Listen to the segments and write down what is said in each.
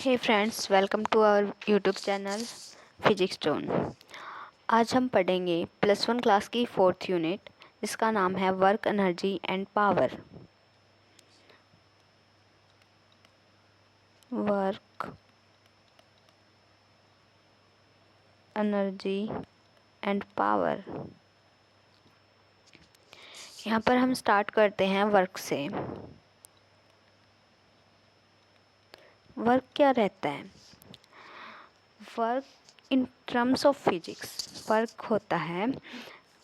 Hey friends, welcome to our YouTube channel physics zone. आज हम पढ़ेंगे +1 क्लास की 4th यूनिट, जिसका नाम है work energy and power. Work energy and power. यहाँ पर हम स्टार्ट करते हैं वर्क से। वर्क क्या रहता है? Work in terms of physics, work होता है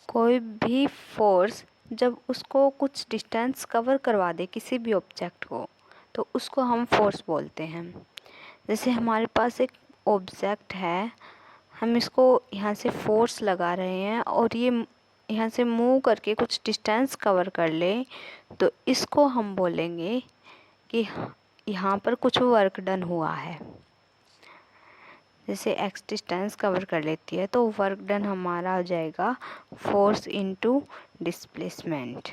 कोई भी फोर्स जब उसको कुछ डिस्टेंस कवर करवा दे किसी भी ऑब्जेक्ट को, तो उसको हम फोर्स बोलते हैं। जैसे हमारे पास एक ऑब्जेक्ट है, हम इसको यहाँ से फोर्स लगा रहे हैं और ये यहाँ से मूव करके कुछ डिस्टेंस कवर कर ले, तो इसको हम बोलेंगे कि यहाँ पर कुछ वर्क डन हुआ है। जैसे x डिस्टेंस कवर कर लेती है, तो वर्क डन हमारा हो जाएगा फोर्स इनटू डिस्प्लेसमेंट।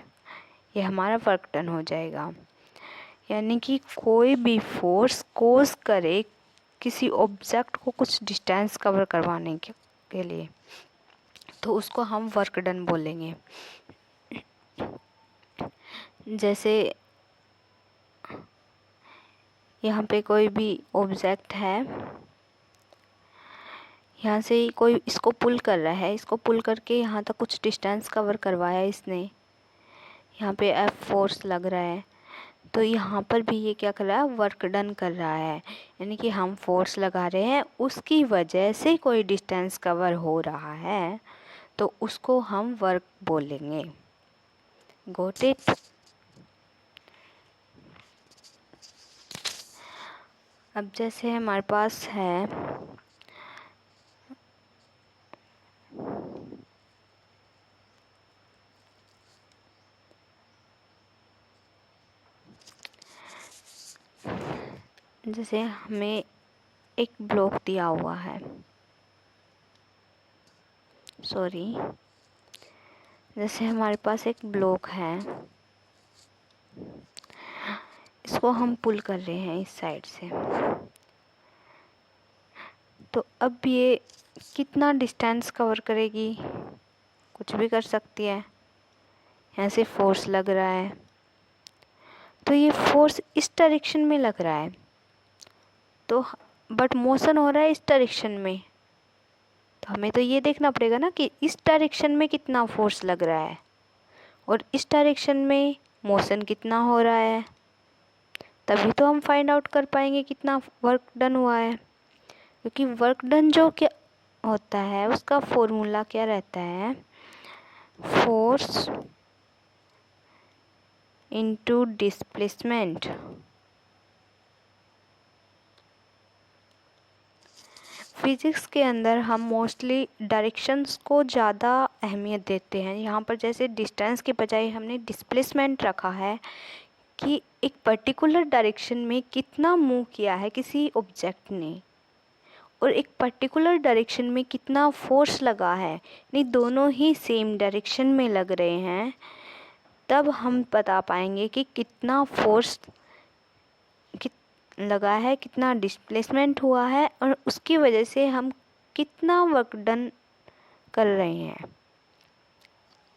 ये हमारा वर्क डन हो जाएगा। यानी कि कोई भी फोर्स कोज करे किसी ऑब्जेक्ट को कुछ डिस्टेंस कवर करवाने के लिए, तो उसको हम वर्क डन बोलेंगे। जैसे यहाँ पे कोई भी ऑब्जेक्ट है, यहाँ से कोई इसको पुल कर रहा है, इसको पुल करके यहाँ तक कुछ डिस्टेंस कवर करवाया इसने, यहाँ पे F फोर्स लग रहा है, तो यहाँ पर भी ये क्या कर रहा है? वर्क डन कर रहा है। यानी कि हम फोर्स लगा रहे हैं, उसकी वजह से कोई डिस्टेंस कवर हो रहा है, तो उसको हम वर्क बोलेंगे। Got it? अब जैसे हमारे पास है जैसे हमें एक ब्लॉक दिया हुआ है, जैसे हमारे पास एक ब्लॉक है, इसको हम पुल कर रहे हैं इस साइड से, तो अब ये कितना डिस्टेंस कवर करेगी? कुछ भी कर सकती है। यहाँ से फोर्स लग रहा है, तो ये फोर्स इस डायरेक्शन में लग रहा है, तो बट मोशन हो रहा है इस डायरेक्शन में, तो हमें तो ये देखना पड़ेगा ना कि इस डायरेक्शन में कितना फोर्स लग रहा है और इस डायरेक्शन में मोशन कितना हो रहा है, तभी तो हम फाइंड आउट कर पाएंगे कितना वर्क डन हुआ है। क्योंकि वर्क डन जो क्या होता है, उसका फॉर्मूला क्या रहता है? Force into displacement. फिजिक्स के अंदर हम मोस्टली डायरेक्शंस को ज़्यादा अहमियत देते हैं। यहाँ पर जैसे डिस्टेंस के बजाय हमने डिस्प्लेसमेंट रखा है कि एक पर्टिकुलर डायरेक्शन में कितना मूव किया है किसी ऑब्जेक्ट ने और एक पर्टिकुलर डायरेक्शन में कितना फोर्स लगा है, नहीं दोनों ही सेम डायरेक्शन में लग रहे हैं, तब हम बता पाएंगे कि कितना फोर्स लगा है, कितना डिस्प्लेसमेंट हुआ है और उसकी वजह से हम कितना वर्क डन कर रहे हैं।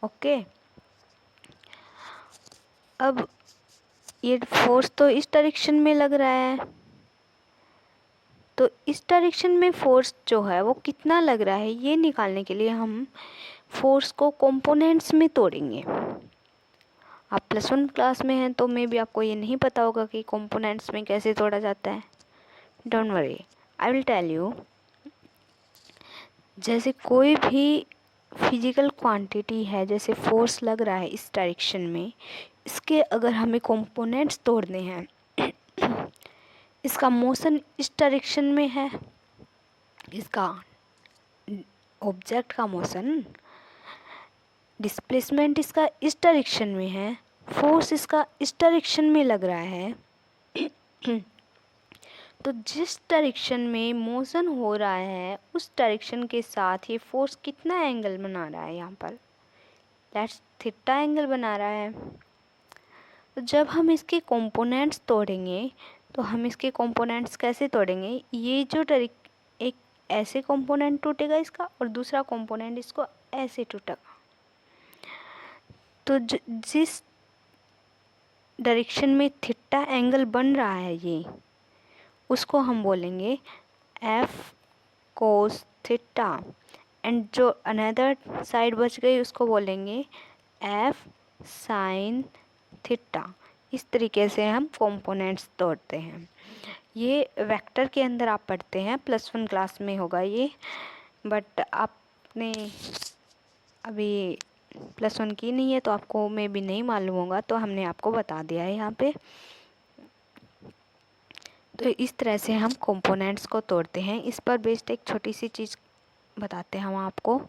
ओके, अब ये फोर्स तो इस डायरेक्शन में लग रहा है, तो इस डायरेक्शन में फोर्स जो है वो कितना लग रहा है, ये निकालने के लिए हम फोर्स को कंपोनेंट्स में तोड़ेंगे। आप +1 क्लास में हैं तो मे भी आपको ये नहीं पता होगा कि कंपोनेंट्स में कैसे तोड़ा जाता है। Don't worry, I will tell you. जैसे कोई भी फिजिकल क्वांटिटी है, जैसे फोर्स लग रहा है इस डायरेक्शन में, इसके अगर हमें कंपोनेंट्स तोड़ने हैं, इसका मोशन इस डायरेक्शन में है, इसका ऑब्जेक्ट का मोशन, डिस्प्लेसमेंट इसका इस डायरेक्शन में है, फोर्स इसका इस डायरेक्शन में लग रहा है, तो जिस डायरेक्शन में मोशन हो रहा है उस डायरेक्शन के साथ ये फोर्स कितना एंगल बना रहा है? यहाँ पर दैट्स थीटा एंगल बना रहा है। तो जब हम इसके कंपोनेंट्स तोड़ेंगे तो हम इसके कंपोनेंट्स कैसे तोड़ेंगे, ये जो एक ऐसे कंपोनेंट टूटेगा इसका और दूसरा कंपोनेंट इसको ऐसे टूटेगा। तो जिस डायरेक्शन में थीटा एंगल बन रहा है ये, उसको हम बोलेंगे एफ कोस थीटा, एंड जो अनदर साइड बच गई उसको बोलेंगे एफ साइन थीटा। इस तरीके से हम कंपोनेंट्स तोड़ते हैं। ये वेक्टर के अंदर आप पढ़ते हैं, +1 क्लास में होगा ये, बट आपने अभी +1 की नहीं है तो आपको में भी नहीं मालूम होगा, तो हमने आपको बता दिया है यहाँ पे। तो इस तरह से हम कंपोनेंट्स को तोड़ते हैं। इस पर बेस्ड एक छोटी सी चीज़ बताते हैं हम आपको।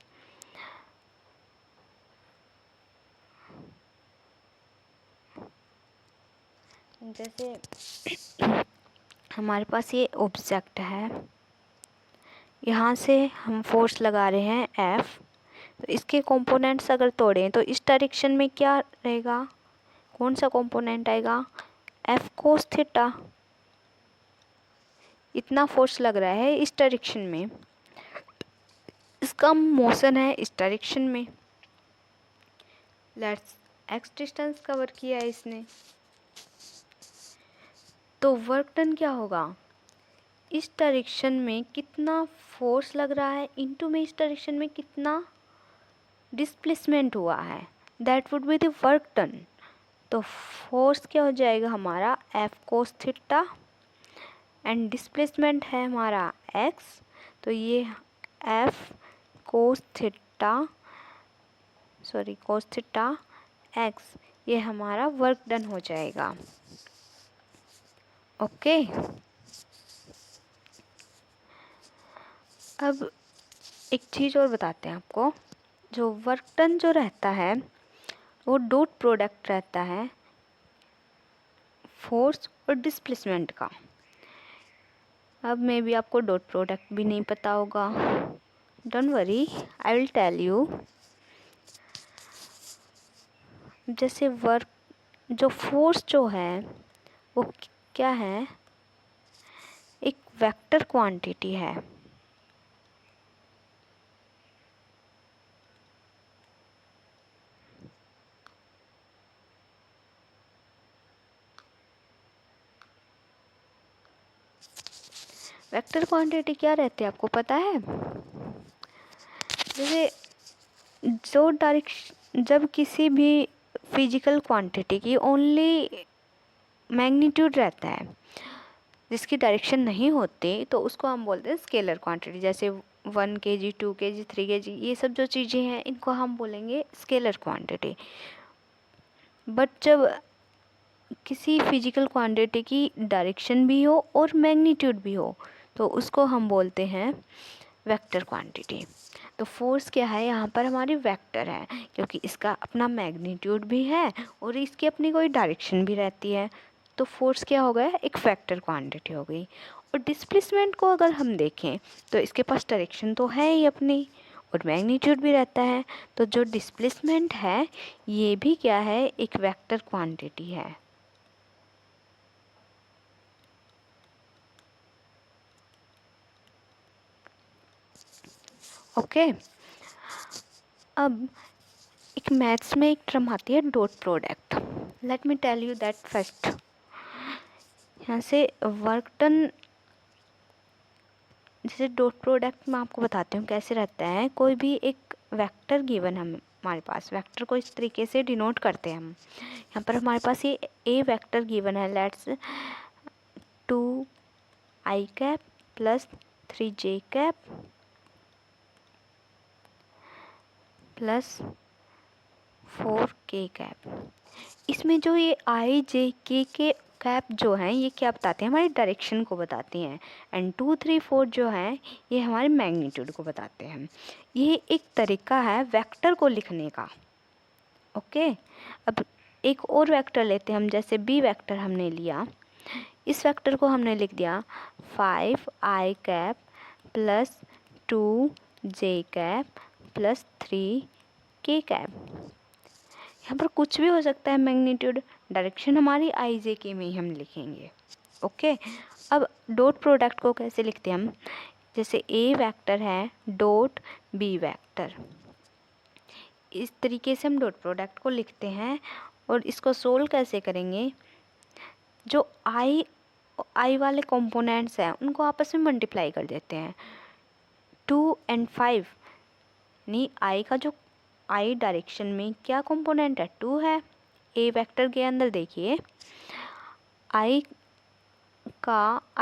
जैसे हमारे पास ये ऑब्जेक्ट है, यहाँ से हम फोर्स लगा रहे हैं F, तो इसके कंपोनेंट्स अगर तोड़ें तो इस डायरेक्शन में क्या रहेगा, कौन सा कंपोनेंट आएगा, F कोस थीटा। इतना फोर्स लग रहा है इस डायरेक्शन में, इसका मोशन है इस डायरेक्शन में। लेट्स x डिस्टेंस कवर किया है इसने, तो वर्क डन क्या होगा, इस डायरेक्शन में कितना फोर्स लग रहा है इनटू में इस डायरेक्शन में कितना डिस्प्लेसमेंट हुआ है, that would be the work done. तो फोर्स क्या हो जाएगा हमारा F cos theta, and displacement है हमारा x, तो ये F कोस थीटा x, ये हमारा वर्क डन हो जाएगा। ओके। अब एक चीज़ और बताते हैं आपको, जो वर्क डन जो रहता है वो डॉट प्रोडक्ट रहता है फोर्स और डिस्प्लेसमेंट का। अब मे बी आपको डॉट प्रोडक्ट भी नहीं पता होगा, don't worry, I will tell you. जैसे वर्क जो फोर्स जो है वो क्या है, एक वेक्टर क्वांटिटी है। वेक्टर क्वांटिटी क्या रहती है आपको पता है, जैसे जो डायरेक्शन, जब किसी भी फिजिकल क्वांटिटी की ओनली मैग्नीट्यूड रहता है जिसकी डायरेक्शन नहीं होती, तो उसको हम बोलते हैं स्केलर क्वांटिटी। जैसे 1 kg 2 kg 3 kg ये सब जो चीज़ें हैं इनको हम बोलेंगे स्केलर क्वांटिटी। बट जब किसी फिजिकल क्वांटिटी की डायरेक्शन भी हो और मैग्नीट्यूड भी हो तो उसको हम बोलते हैं वेक्टर क्वांटिटी। तो फोर्स क्या है यहाँ पर हमारी वेक्टर है, क्योंकि इसका अपना मैग्नीट्यूड भी है और इसकी अपनी कोई डायरेक्शन भी रहती है। तो फोर्स क्या हो गया, एक वेक्टर क्वांटिटी हो गई। और डिस्प्लेसमेंट को अगर हम देखें तो इसके पास डायरेक्शन तो है ही अपनी और मैग्नीट्यूड भी रहता है, तो जो डिस्प्लेसमेंट है ये भी क्या है, एक वेक्टर क्वांटिटी है। ओके। अब एक मैथ्स में एक टर्म आती है dot product. Let me tell you that first. यहाँ से वर्क डन, जैसे डॉट प्रोडक्ट में आपको बताती हूँ कैसे रहता है। कोई भी एक वेक्टर गिवन है हमारे पास, वेक्टर को इस तरीके से डिनोट करते हैं हम। यहाँ पर हमारे पास ये ए वेक्टर गिवन है, let's 2i cap plus 3j cap plus 4k cap. इसमें जो ये i j k के कैप जो हैं ये क्या बताते हैं, हमारी डायरेक्शन को बताती हैं। एंड 2 3 4 जो हैं ये हमारे मैग्नीट्यूड को बताते हैं। ये एक तरीका है वेक्टर को लिखने का। ओके। अब एक और वेक्टर लेते हैं हम, जैसे बी वेक्टर हमने लिया, इस वेक्टर को हमने लिख दिया 5i cap plus 2j cap plus 3k cap. यहाँ पर कुछ भी हो सकता है मैग्नीट्यूड, डायरेक्शन हमारी i j k में ही हम लिखेंगे। ओके, अब डॉट प्रोडक्ट को कैसे लिखते हैं हम, जैसे ए वेक्टर है डॉट बी वेक्टर, इस तरीके से हम डॉट प्रोडक्ट को लिखते हैं। और इसको सोल्व कैसे करेंगे, जो आई वाले कंपोनेंट्स हैं उनको आपस में मल्टीप्लाई कर देते हैं। 2 और 5 यानी आई का जो आई डायरेक्शन में क्या कंपोनेंट है, 2 है। ए वेक्टर के अंदर देखिए आई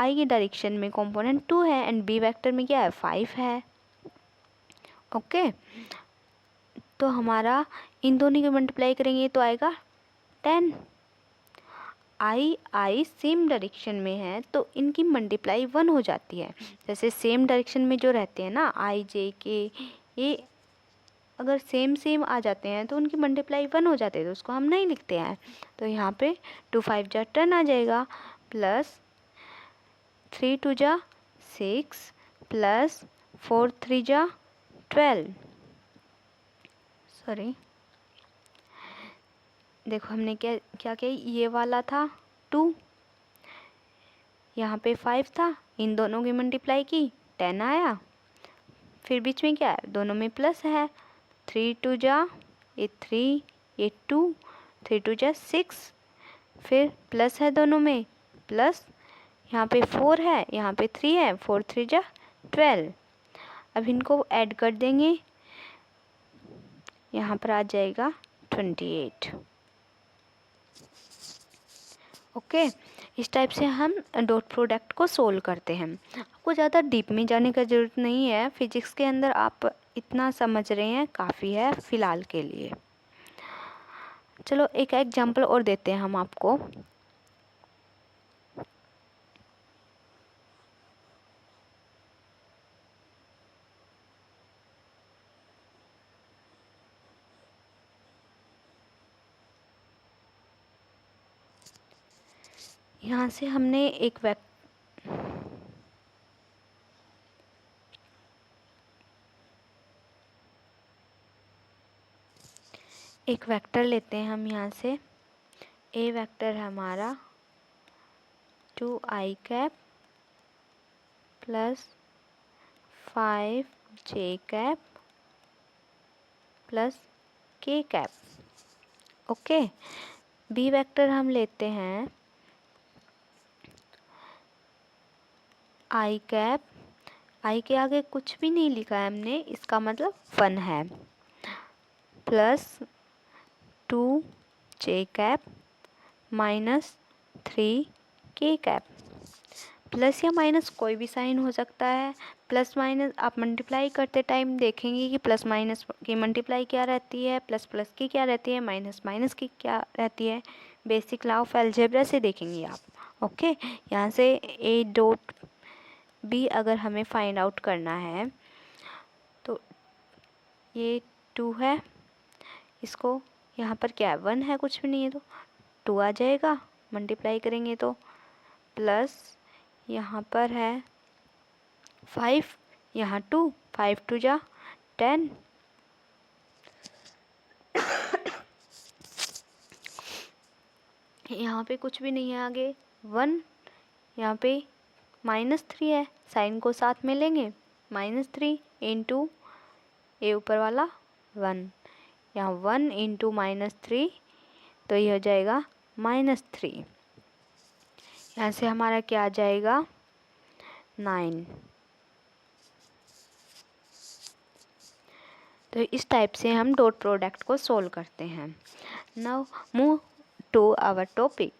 की डायरेक्शन में कंपोनेंट 2 है एंड बी वेक्टर में क्या है, 5 है। ओके, तो हमारा इन दोनों की मल्टीप्लाई करेंगे तो आएगा 10। आई सेम डायरेक्शन में है तो इनकी मल्टीप्लाई 1 हो जाती है। जैसे सेम डायरेक्शन में जो रहते हैं ना आई जे के, ये अगर सेम आ जाते हैं तो उनकी मल्टीप्लाई 1 हो जाती है, तो उसको हम नहीं लिखते हैं। तो यहाँ पे 2 5 जा 10 आ जाएगा, प्लस 3 2 जा 6, प्लस 4 3 जा 12। सॉरी, देखो हमने क्या क्या किया, ये वाला था 2, यहाँ पे 5 था, इन दोनों की मल्टीप्लाई की 10 आया, फिर बीच में क्या है, दोनों में प्लस है, 3 2 जा ये 3 ये 2, 3 2 जा 6, फिर प्लस है दोनों में, प्लस यहाँ पे 4 है यहाँ पे 3 है, 4 3 जा 12। अब इनको ऐड कर देंगे, यहाँ पर आ जाएगा 28। ओके, इस टाइप से हम डॉट प्रोडक्ट को सोल्व करते हैं। आपको ज़्यादा डीप में जाने का ज़रूरत नहीं है, फिजिक्स के अंदर आप इतना समझ रहे हैं काफ़ी है फ़िलहाल के लिए। चलो एक एग्जांपल और देते हैं हम आपको। यहाँ से हमने एक वेक्टर लेते हैं हम यहाँ से। ए वेक्टर है हमारा 2i cap plus 5j cap plus k cap. Okay, B vector हम लेते हैं i कैप, i के आगे कुछ भी नहीं लिखा है हमने, इसका मतलब 1 है, plus 2j cap minus 3k cap. Plus या माइनस कोई भी साइन हो सकता है। प्लस माइनस आप मल्टीप्लाई करते टाइम देखेंगे कि प्लस माइनस की मल्टीप्लाई क्या रहती है, प्लस प्लस की क्या रहती है, माइनस माइनस की क्या रहती है। बेसिक लॉ ऑफ अलजेब्रा से देखेंगे आप। ओके, यहाँ से ए डॉट बी अगर हमें फाइंड आउट करना है तो ये 2 है, इसको यहाँ पर क्या है 1 है, कुछ भी नहीं है तो 2 आ जाएगा, मल्टीप्लाई करेंगे तो, प्लस यहाँ पर है 5, यहाँ 2, 5 2 जा 10, यहाँ पे कुछ भी नहीं है आगे 1, यहाँ पे -3 है, साइन को साथ में लेंगे, -3 इंटू ए ऊपर वाला 1, यहाँ 1 इंटू -3 तो ये हो जाएगा -3। यहाँ से हमारा क्या आ जाएगा 9। तो इस टाइप से हम डॉट प्रोडक्ट को सोल्व करते हैं। Now move to our topic.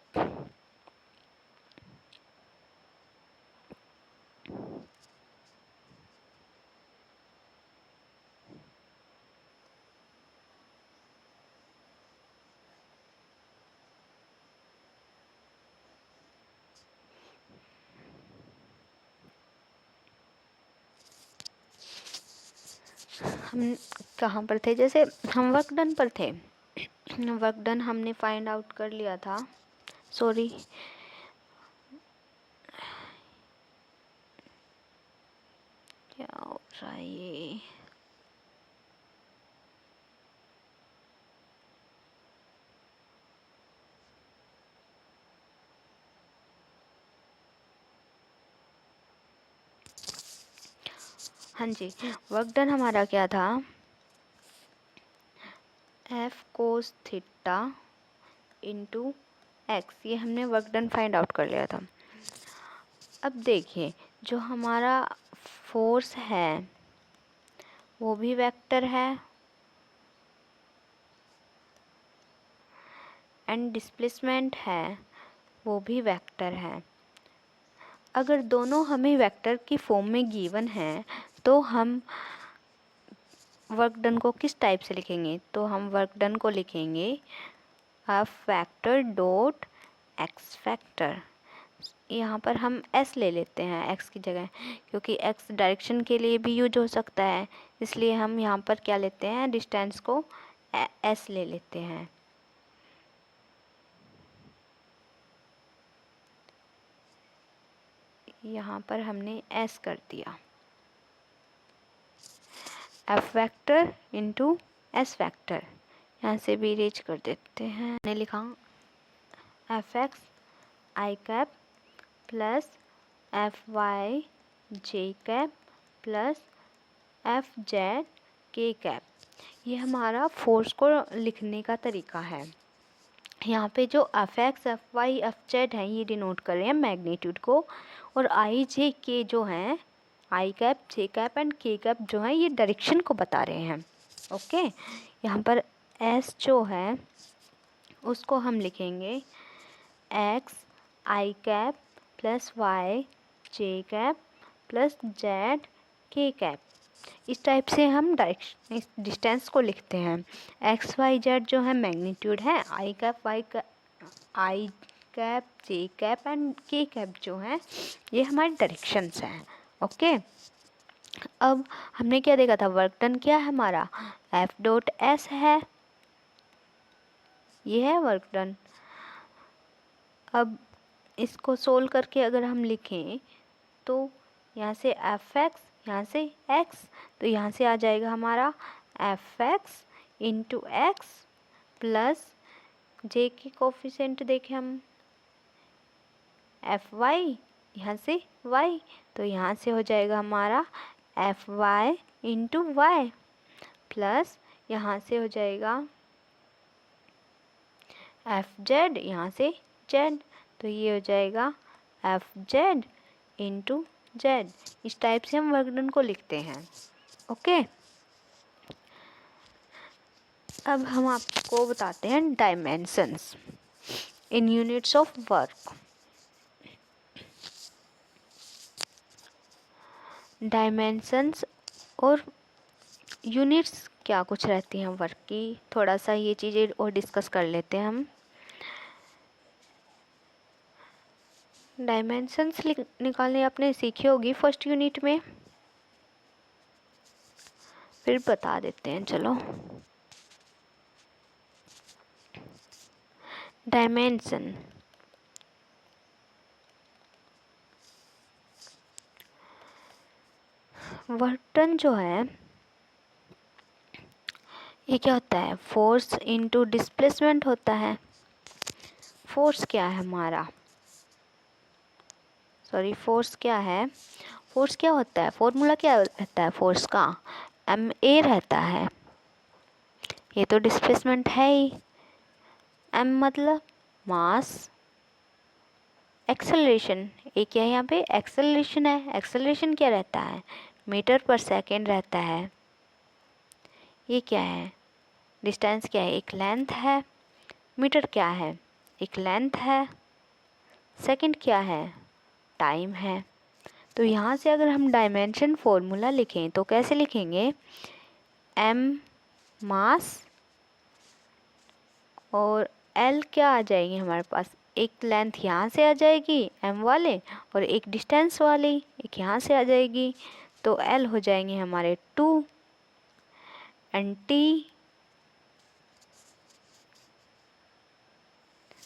हम कहाँ पर थे, जैसे हम वर्क डन पर थे। वर्क डन हमने फाइंड आउट कर लिया था, सॉरी क्या हो रहा है ये, हाँ जी, वर्क डन हमारा क्या था, F cos theta into x, ये हमने वर्क डन फाइंड आउट कर लिया था। अब देखिए जो हमारा फोर्स है वो भी वेक्टर है एंड डिस्प्लेसमेंट है वो भी वेक्टर है। अगर दोनों हमें वेक्टर की फॉर्म में गिवन है तो हम वर्क डन को किस टाइप से लिखेंगे, तो हम वर्क डन को लिखेंगे F vector dot x vector. यहाँ पर हम s ले लेते हैं x की जगह, क्योंकि x डायरेक्शन के लिए भी यूज हो सकता है, इसलिए हम यहाँ पर क्या लेते हैं, डिस्टेंस को s ले लेते हैं। यहाँ पर हमने s कर दिया, f vector into s vector, यहाँ से भी इरेज कर देते हैं। मैंने लिखा एफ एक्स आई कैप प्लस एफ वाई जे कैप प्लस एफ जेड के कैप, ये हमारा फोर्स को लिखने का तरीका है। यहाँ पे जो F X F Y F Z हैं ये डिनोट कर रहे हैं मैग्नीट्यूड को, और आई जे के जो हैं, आई cap J cap and K cap जो हैं ये डायरेक्शन को बता रहे हैं। ओके, यहाँ पर एस जो है उसको हम लिखेंगे एक्स आई कैप प्लस वाई जे कैप प्लस जेड के कैप। इस टाइप से हम डायरेक्शन इस डिस्टेंस को लिखते हैं। एक्स वाई जेड जो है मैग्नीट्यूड है, I cap Y I cap J cap and K cap जो है ये हमारे डायरेक्शंस हैं। ओके, अब हमने क्या देखा था, वर्क डन क्या है हमारा, एफ डॉट एस है, ये है वर्क डन। अब इसको सोल्व करके अगर हम लिखें तो यहाँ से एफ एक्स, यहाँ से एक्स, तो यहाँ से आ जाएगा हमारा F X into X plus J की कोफिशिएंट देखें हम एफ वाई, यहाँ से वाई, तो यहाँ से हो जाएगा हमारा F Y into Y plus यहाँ से हो जाएगा एफ जेड, यहाँ से जेड, तो ये हो जाएगा एफ जेड इंटू जेड। इस टाइप से हम वर्क डन को लिखते हैं। ओके, अब हम आपको बताते हैं dimensions in units of work. Dimensions और यूनिट्स क्या कुछ रहती हैं वर्क की, थोड़ा सा ये चीज़ें और डिस्कस कर लेते हैं हम। डायमेंशंस निकालने आपने सीखी होगी फर्स्ट यूनिट में, फिर बता देते हैं चलो। डायमेंशन वर्क डन जो है ये क्या होता है, फोर्स इनटू डिस्प्लेसमेंट होता है। फोर्स क्या है हमारा, सॉरी फोर्स क्या है, फोर्स क्या होता है, फॉर्मूला क्या रहता है फोर्स का, एम ए रहता है। ये तो डिस्प्लेसमेंट है ही, एम मतलब मास, एक्सेलरेशन, एक क्या है यहाँ पे एक्सेलरेशन है, एक्सेलरेशन क्या रहता है, मीटर पर सेकेंड रहता है। ये क्या है, डिस्टेंस क्या है, एक लेंथ है, मीटर क्या है, एक लेंथ है, सेकंड क्या है, टाइम है। तो यहाँ से अगर हम डायमेंशन फॉर्मूला लिखें तो कैसे लिखेंगे, एम मास और एल क्या आ जाएगी हमारे पास, एक लेंथ यहाँ से आ जाएगी एम वाले और एक डिस्टेंस वाली एक यहाँ से आ जाएगी, तो एल हो जाएंगे हमारे 2 एंड टी,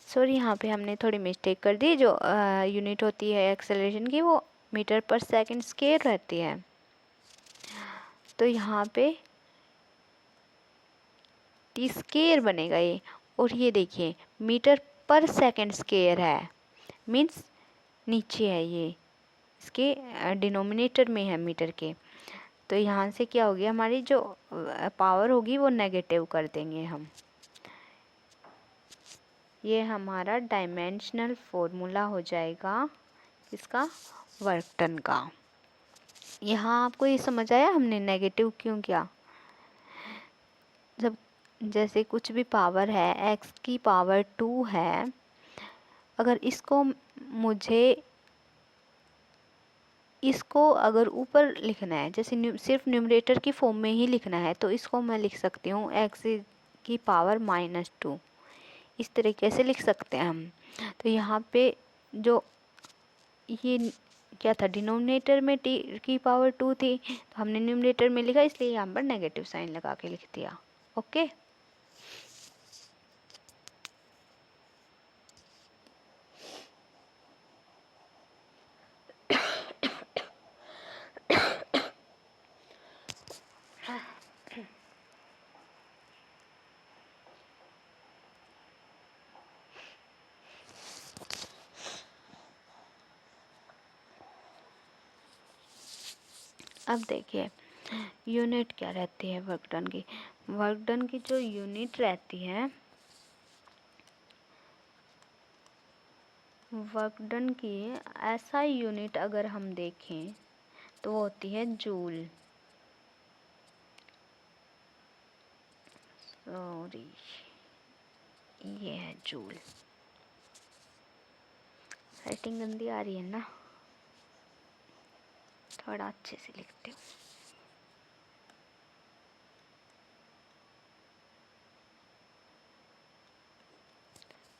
सॉरी यहाँ पे हमने थोड़ी मिस्टेक कर दी, जो यूनिट होती है एक्सेलरेशन की वो मीटर पर सेकंड स्क्वायर रहती है, तो यहाँ पे टी स्क्वायर बनेगा ये, और ये देखिए मीटर पर सेकंड स्क्वायर है, मीन्स नीचे है ये, इसके डिनोमिनेटर में है मीटर के, तो यहाँ से क्या होगी, हमारी जो पावर होगी वो नेगेटिव कर देंगे हम। ये हमारा डायमेंशनल फॉर्मूला हो जाएगा इसका, वर्क डन का। यहाँ आपको ये समझ आया हमने नेगेटिव क्यों किया? जब जैसे कुछ भी पावर है, x की पावर 2 है, अगर इसको अगर ऊपर लिखना है, जैसे सिर्फ न्यूमरेटर की फॉर्म में ही लिखना है, तो इसको मैं लिख सकती हूँ x की पावर -2। इस तरीके से लिख सकते हैं हम। तो यहाँ पे जो ये क्या था, डिनोमिनेटर में t की पावर 2 थी, तो हमने न्यूमरेटर में लिखा, इसलिए यहाँ पर नेगेटिव साइन लगा के लिख दिया। ओके। अब देखिए यूनिट क्या रहती है वर्क डन की। वर्क डन की जो यूनिट रहती है, वर्क डन की ऐसा यूनिट अगर हम देखें तो वो होती है जूल। सॉरी, ये है जूल। राइटिंग गंदी आ रही है ना, थोड़ा अच्छे से लिखते हो।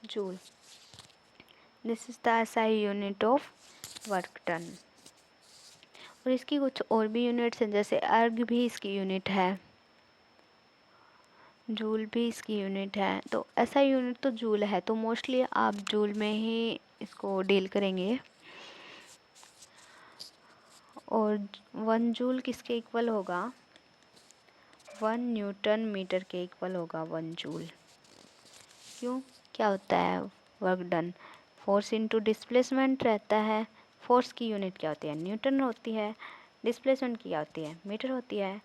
Joule, this is the SI unit of work done. और इसकी कुछ और भी यूनिट्स हैं, जैसे अर्ग भी इसकी यूनिट है, जूल भी इसकी यूनिट है। तो एसआई यूनिट तो जूल है, तो मोस्टली आप जूल में ही इसको डील करेंगे। और 1 जूल किसके इक्वल होगा? 1 न्यूटन मीटर के इक्वल होगा 1 जूल। क्यों, क्या होता है work done? Force into displacement रहता है। फोर्स की यूनिट क्या होती है? न्यूटन होती है। डिस्प्लेसमेंट की क्या होती है? मीटर होती है।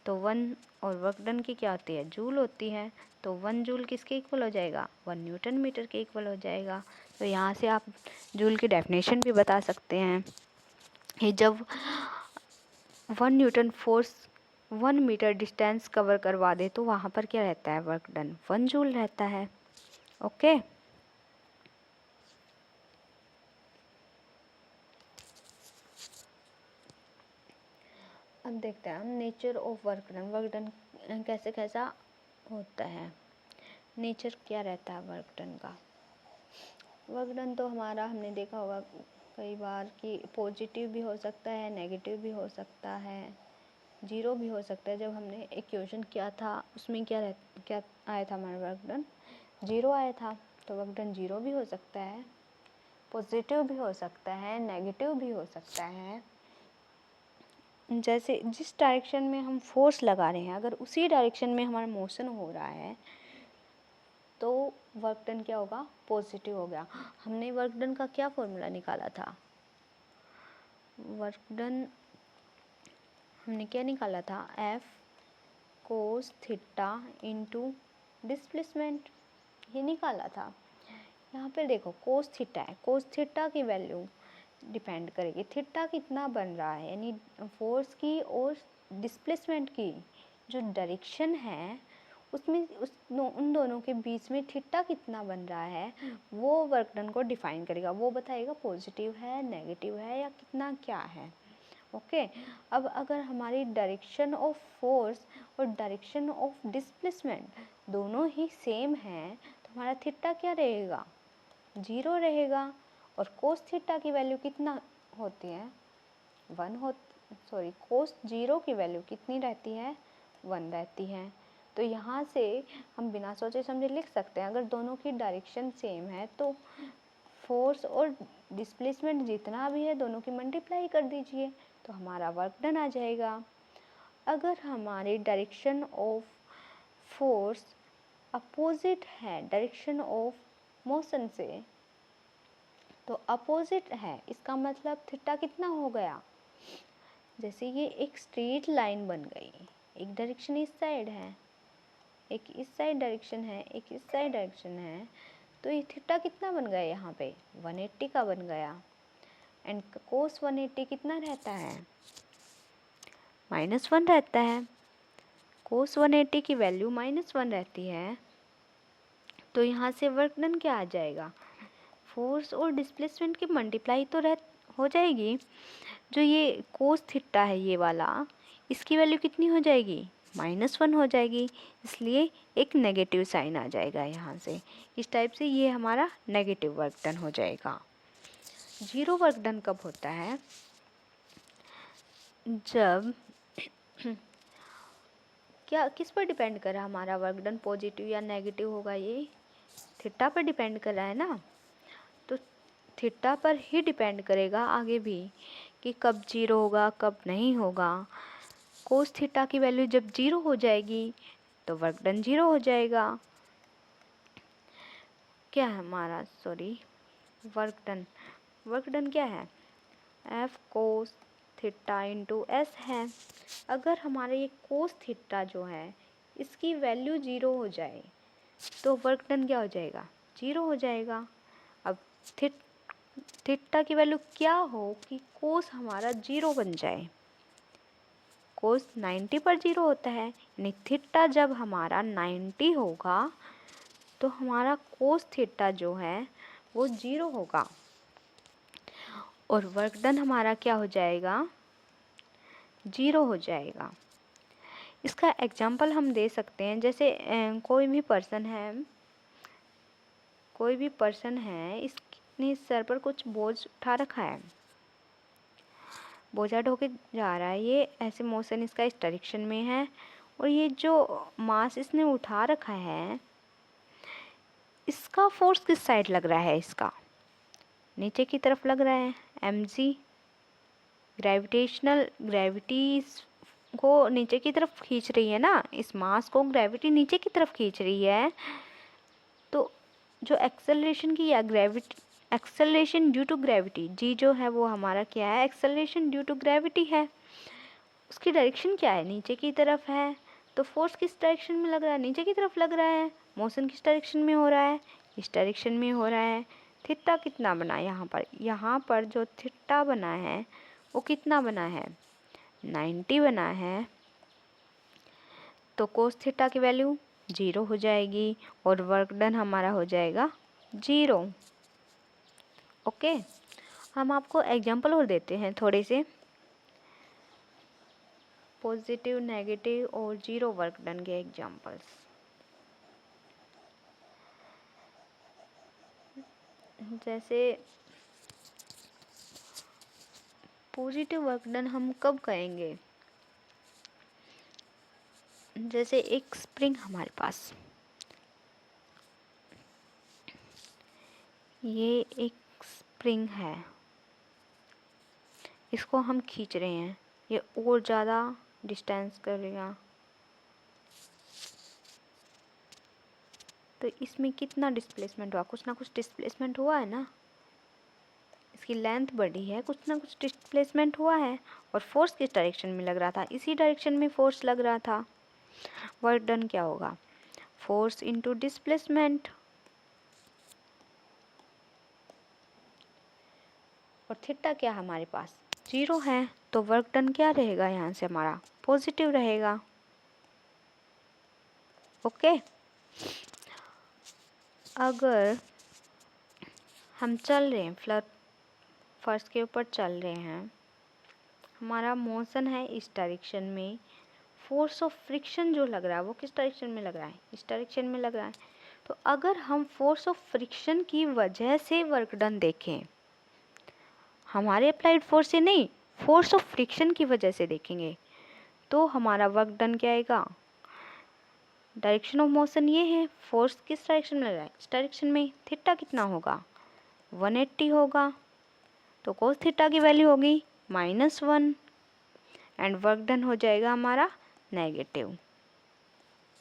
तो 1 और वर्क डन की क्या होती है? जूल होती है। तो 1 जूल किसके इक्वल हो जाएगा? 1 न्यूटन मीटर के इक्वल हो जाएगा। तो यहाँ से आप जूल की डेफिनेशन भी बता सकते हैं कि जब 1 newton force 1 metre distance cover करवा दे तो वहाँ पर क्या रहता है? वर्क डन 1 जूल रहता है। ओके। अब देखते हैं हम nature of work done. Work done कैसे कैसा होता है, नेचर क्या रहता है वर्क डन का? वर्क डन तो हमारा हमने देखा होगा कई बार कि पॉजिटिव भी हो सकता है, नेगेटिव भी हो सकता है, जीरो भी हो सकता है। जब हमने इक्वेशन किया था उसमें क्या आया था हमारा वर्क डन? जीरो आया था। तो वर्क डन जीरो भी हो सकता है, पॉजिटिव भी हो सकता है, नेगेटिव भी हो सकता है। जैसे जिस डायरेक्शन में हम फोर्स लगा रहे हैं, अगर उसी डायरेक्शन में हमारा मोशन हो रहा है तो वर्क डन क्या होगा? पॉजिटिव हो गया। हमने वर्क डन का क्या फॉर्मूला निकाला था? वर्क डन हमने क्या निकाला था? F cos theta into displacement, ये निकाला था। यहाँ पे देखो कोस थीटा है, कोस थीटा की वैल्यू डिपेंड करेगी थीटा कितना बन रहा है, यानी फोर्स की और डिस्प्लेसमेंट की जो डायरेक्शन है उसमें उन दोनों के बीच में थीटा कितना बन रहा है वो वर्क डन को डिफाइन करेगा। वो बताएगा पॉजिटिव है, नेगेटिव है या कितना क्या है। ओके। अब अगर हमारी डायरेक्शन ऑफ फोर्स और डायरेक्शन ऑफ डिस्प्लेसमेंट दोनों ही सेम हैं तो हमारा थीटा क्या रहेगा? जीरो रहेगा। और कोस थीटा की वैल्यू कितना होती है? कोस जीरो की वैल्यू कितनी रहती है? 1 रहती है। तो यहाँ से हम बिना सोचे समझे लिख सकते हैं, अगर दोनों की डायरेक्शन सेम है तो फोर्स और डिस्प्लेसमेंट जितना भी है दोनों की मल्टीप्लाई कर दीजिए तो हमारा वर्क डन आ जाएगा। अगर हमारी डायरेक्शन ऑफ फोर्स अपोजिट है डायरेक्शन ऑफ मोशन से, तो अपोजिट है इसका मतलब थीटा कितना हो गया? जैसे ये एक स्ट्रेट लाइन बन गई, एक डायरेक्शन इस साइड है, एक इस साइड डायरेक्शन है, एक इस साइड डायरेक्शन है, तो ये थीटा कितना बन गया यहाँ पे 180 का बन गया। एंड कोस 180 कितना रहता है -1 रहता है। कोस 180 की वैल्यू -1 रहती है, तो यहाँ से वर्क डन क्या आ जाएगा, फोर्स और डिस्प्लेसमेंट की मल्टीप्लाई तो हो जाएगी। जो ये कोस थीटा है ये वाला, इसकी वैल्यू कितनी हो जाएगी -1 हो जाएगी, इसलिए एक नेगेटिव साइन आ जाएगा यहाँ से। इस टाइप से ये हमारा नेगेटिव वर्क डन हो जाएगा। जीरो वर्क डन कब होता है, जब क्या किस पर डिपेंड कर रहा है हमारा वर्क डन, पॉजिटिव या नेगेटिव होगा, ये थीटा पर डिपेंड कर रहा है ना, तो थीटा पर ही डिपेंड करेगा आगे भी कि कब जीरो होगा कब नहीं होगा। कोस थीटा की वैल्यू जब जीरो हो जाएगी तो वर्क डन जीरो हो जाएगा। क्या है हमारा, सॉरी, वर्क डन क्या है, F cos theta into S है। अगर हमारे ये कोस थीटा जो है इसकी वैल्यू जीरो हो जाए तो वर्क डन क्या हो जाएगा, जीरो हो जाएगा। अब थीटा की वैल्यू क्या हो कि कोस हमारा जीरो बन जाए, कोस 90 पर जीरो होता है, यानी थीटा जब हमारा 90 होगा तो हमारा कोस थीटा जो है वो जीरो होगा और वर्क डन हमारा क्या हो जाएगा, जीरो हो जाएगा। इसका एग्जाम्पल हम दे सकते हैं, जैसे कोई भी पर्सन है, इसने सर पर कुछ बोझ उठा रखा है, बोझा ढो के जा रहा है, ये ऐसे मोशन इसका इस डायरेक्शन में है, और ये जो मास इसने उठा रखा है इसका फोर्स किस साइड लग रहा है, इसका नीचे की तरफ लग रहा है। mg ग्रेविटी को नीचे की तरफ खींच रही है ना, इस मास को ग्रेविटी नीचे की तरफ खींच रही है, तो जो एक्सेलरेशन की या एक्सेलरेशन ड्यू टू ग्रेविटी, जी जो है वो हमारा क्या है, एक्सेलरेशन ड्यू टू ग्रेविटी है। उसकी डायरेक्शन क्या है, नीचे की तरफ है, तो फोर्स किस डायरेक्शन में लग रहा है, नीचे की तरफ लग रहा है। मोशन किस डायरेक्शन में हो रहा है, इस डायरेक्शन में हो रहा है। थीटा कितना बना यहाँ पर जो थीटा बना है वो कितना बना है, 90 बना है, तो कोस थीटा की वैल्यू जीरो हो जाएगी और वर्क डन हमारा हो जाएगा जीरो। ओके, हम आपको एग्जांपल और देते हैं थोड़े से, पॉजिटिव, नेगेटिव और जीरो वर्क डन के एग्जांपल्स। जैसे पॉजिटिव वर्क डन हम कब करेंगे, जैसे एक स्प्रिंग हमारे पास, ये एक स्प्रिंग है, इसको हम खींच रहे हैं, ये और ज़्यादा डिस्टेंस करेगा, तो इसमें कितना डिस्प्लेसमेंट हुआ, कुछ ना कुछ डिस्प्लेसमेंट हुआ है ना, इसकी लेंथ बढ़ी है, कुछ ना कुछ डिस्प्लेसमेंट हुआ है। और फोर्स किस डायरेक्शन में लग रहा था, इसी डायरेक्शन में फोर्स लग रहा था। वर्क डन क्या होगा, फोर्स इनटू डिस्प्लेसमेंट, और थीटा क्या हमारे पास जीरो है, तो वर्क डन क्या रहेगा, यहाँ से हमारा पॉजिटिव रहेगा। ओके, अगर हम चल रहे हैं फर्श के ऊपर चल रहे हैं, हमारा मोशन है इस डायरेक्शन में, फोर्स ऑफ फ्रिक्शन जो लग रहा है वो किस डायरेक्शन में लग रहा है, इस डायरेक्शन में लग रहा है। तो अगर हम फोर्स ऑफ फ्रिक्शन की वजह से वर्क डन देखें, हमारे अप्लाइड फोर्स से नहीं, फोर्स ऑफ फ्रिक्शन की वजह से देखेंगे, तो हमारा वर्क डन क्या आएगा, डायरेक्शन ऑफ मोशन ये है, फोर्स किस डायरेक्शन में लग रहा है, इस डायरेक्शन में, थीटा कितना होगा 180 होगा, तो कोस थीटा की वैल्यू होगी -1 एंड वर्क डन हो जाएगा हमारा नेगेटिव।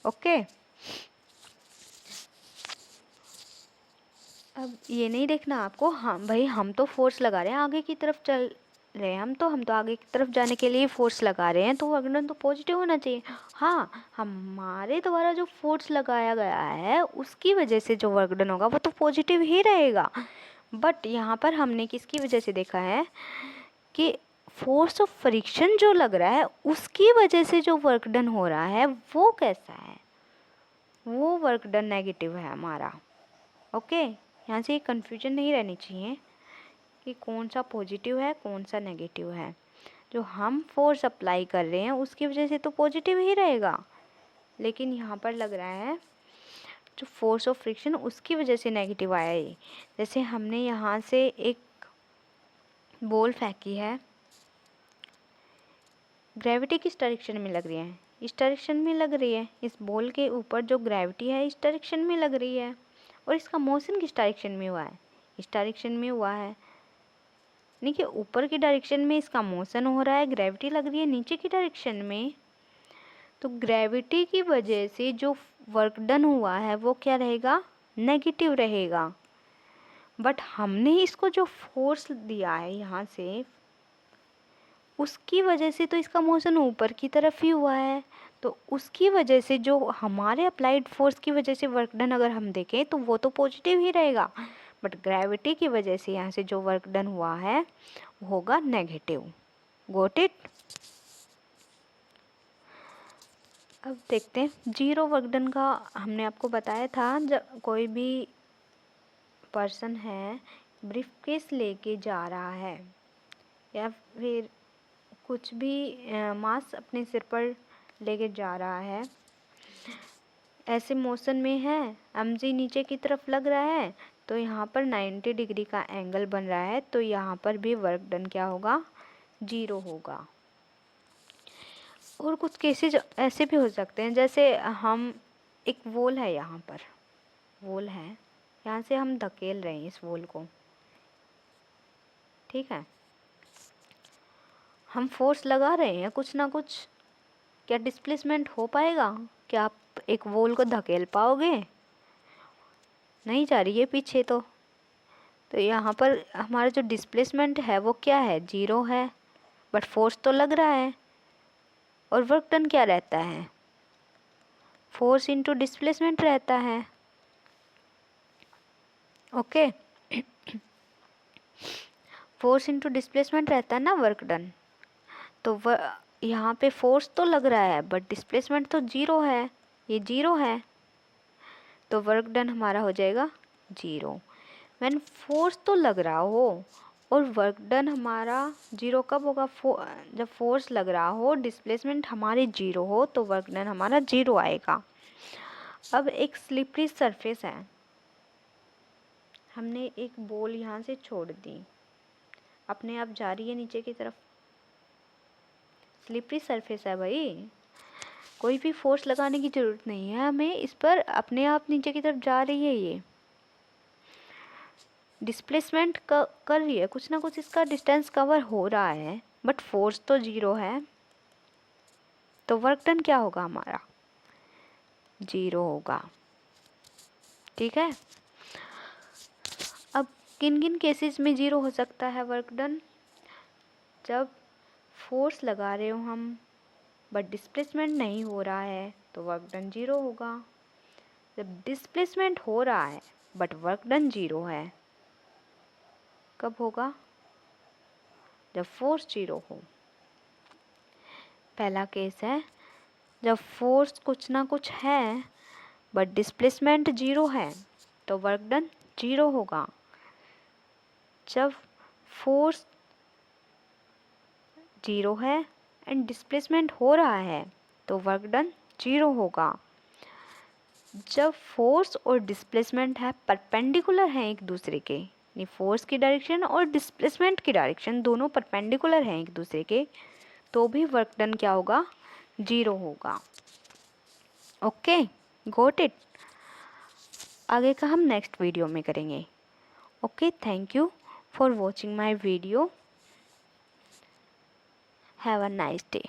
ओके, अब ये नहीं देखना आपको, हाँ भाई हम तो फोर्स लगा रहे हैं आगे की तरफ रहे हैं हम तो आगे की तरफ जाने के लिए फोर्स लगा रहे हैं, तो वर्क डन तो पॉजिटिव होना चाहिए। हाँ, हमारे द्वारा जो फोर्स लगाया गया है उसकी वजह से जो वर्क डन होगा वो तो पॉजिटिव ही रहेगा। बट यहाँ पर हमने किसकी वजह से देखा है कि फोर्स ऑफ फ्रिक्शन जो लग रहा है उसकी वजह से जो वर्क डन हो रहा है वो कैसा है, वो वर्क डन नेगेटिव है हमारा। ओके, यहाँ से कंफ्यूजन नहीं रहनी चाहिए कि कौन सा पॉजिटिव है कौन सा नेगेटिव है। जो हम फोर्स अप्लाई कर रहे हैं उसकी वजह से तो पॉजिटिव ही रहेगा, लेकिन यहाँ पर लग रहा है जो फोर्स ऑफ फ्रिक्शन उसकी वजह से नेगेटिव आया है। जैसे हमने यहाँ से एक बॉल फेंकी है, ग्रेविटी किस डायरेक्शन में लग रही है, इस डायरेक्शन में लग रही है। इस बॉल के ऊपर जो ग्रेविटी है इस डायरेक्शन में लग रही है, और इसका मोशन किस डायरेक्शन में हुआ है, इस डायरेक्शन में हुआ है। यानी कि ऊपर की डायरेक्शन में इसका मोशन हो रहा है, ग्रेविटी लग रही है नीचे की डायरेक्शन में, तो ग्रेविटी की वजह से जो वर्क डन हुआ है वो क्या रहेगा, नेगेटिव रहेगा। बट हमने इसको जो फोर्स दिया है यहाँ से उसकी वजह से तो इसका मोशन ऊपर की तरफ ही हुआ है, तो उसकी वजह से जो हमारे अप्लाइड फोर्स की वजह से वर्क डन अगर हम देखें तो वो तो पॉजिटिव ही रहेगा। बट ग्रेविटी की वजह से यहाँ से जो वर्क डन हुआ है वो होगा नेगेटिव। Got it. अब देखते हैं जीरो वर्क डन का। हमने आपको बताया था जब कोई भी पर्सन है ब्रीफकेस लेके जा रहा है या फिर कुछ भी मास अपने सिर पर लेके जा रहा है, ऐसे मोशन में है, एमजी नीचे की तरफ लग रहा है, तो यहाँ पर 90 डिग्री का एंगल बन रहा है, तो यहाँ पर भी वर्क डन क्या होगा, जीरो होगा। और कुछ केसेस ऐसे भी हो सकते हैं, जैसे हम एक वॉल है, यहाँ पर वॉल है, यहाँ से हम धकेल रहे हैं इस वॉल को, ठीक है, हम फोर्स लगा रहे हैं कुछ ना कुछ, क्या डिस्प्लेसमेंट हो पाएगा, क्या आप एक वॉल को धकेल पाओगे, नहीं जा रही है पीछे तो यहाँ पर हमारा जो डिस्प्लेसमेंट है वो क्या है, जीरो है, बट फोर्स तो लग रहा है। और वर्क डन क्या रहता है, फोर्स इनटू डिस्प्लेसमेंट रहता है। ओके, फोर्स इनटू डिस्प्लेसमेंट रहता है ना वर्क डन। तो यहाँ पे फोर्स तो लग रहा है बट डिस्प्लेसमेंट तो जीरो है, ये जीरो है, तो वर्क डन हमारा हो जाएगा जीरो। व्हेन फोर्स तो लग रहा हो और वर्क डन हमारा जीरो कब होगा, जब फोर्स लग रहा हो, डिस्प्लेसमेंट हमारी जीरो हो, तो वर्क डन हमारा जीरो आएगा। अब एक स्लिपरी सरफेस है, हमने एक बॉल यहाँ से छोड़ दी, अपने आप जा रही है नीचे की तरफ, स्लिपरी सरफेस है भाई, कोई भी फोर्स लगाने की ज़रूरत नहीं है हमें, इस पर अपने आप नीचे की तरफ जा रही है, ये डिस्प्लेसमेंट कर रही है, कुछ ना कुछ इसका डिस्टेंस कवर हो रहा है, बट फोर्स तो जीरो है, तो वर्क डन क्या होगा हमारा, जीरो होगा। ठीक है, अब किन किन केसेस में जीरो हो सकता है वर्क डन, जब फोर्स लगा रहे हो हम बट डिस्प्लेसमेंट नहीं हो रहा है तो वर्क डन जीरो होगा। जब डिस्प्लेसमेंट हो रहा है बट वर्क डन जीरो है, कब होगा, जब फोर्स जीरो हो। पहला केस है जब फोर्स कुछ ना कुछ है बट डिस्प्लेसमेंट जीरो है तो वर्क डन जीरो होगा। जब फोर्स जीरो है एंड डिस्प्लेसमेंट हो रहा है तो वर्क डन जीरो होगा। जब फोर्स और डिस्प्लेसमेंट है परपेंडिकुलर हैं एक दूसरे के, यानी फोर्स की डायरेक्शन और डिस्प्लेसमेंट की डायरेक्शन दोनों परपेंडिकुलर हैं एक दूसरे के, तो भी वर्क डन क्या होगा, जीरो होगा। Okay, got it. आगे का हम नेक्स्ट वीडियो में करेंगे। Okay, thank you for watching my video. Have a nice day.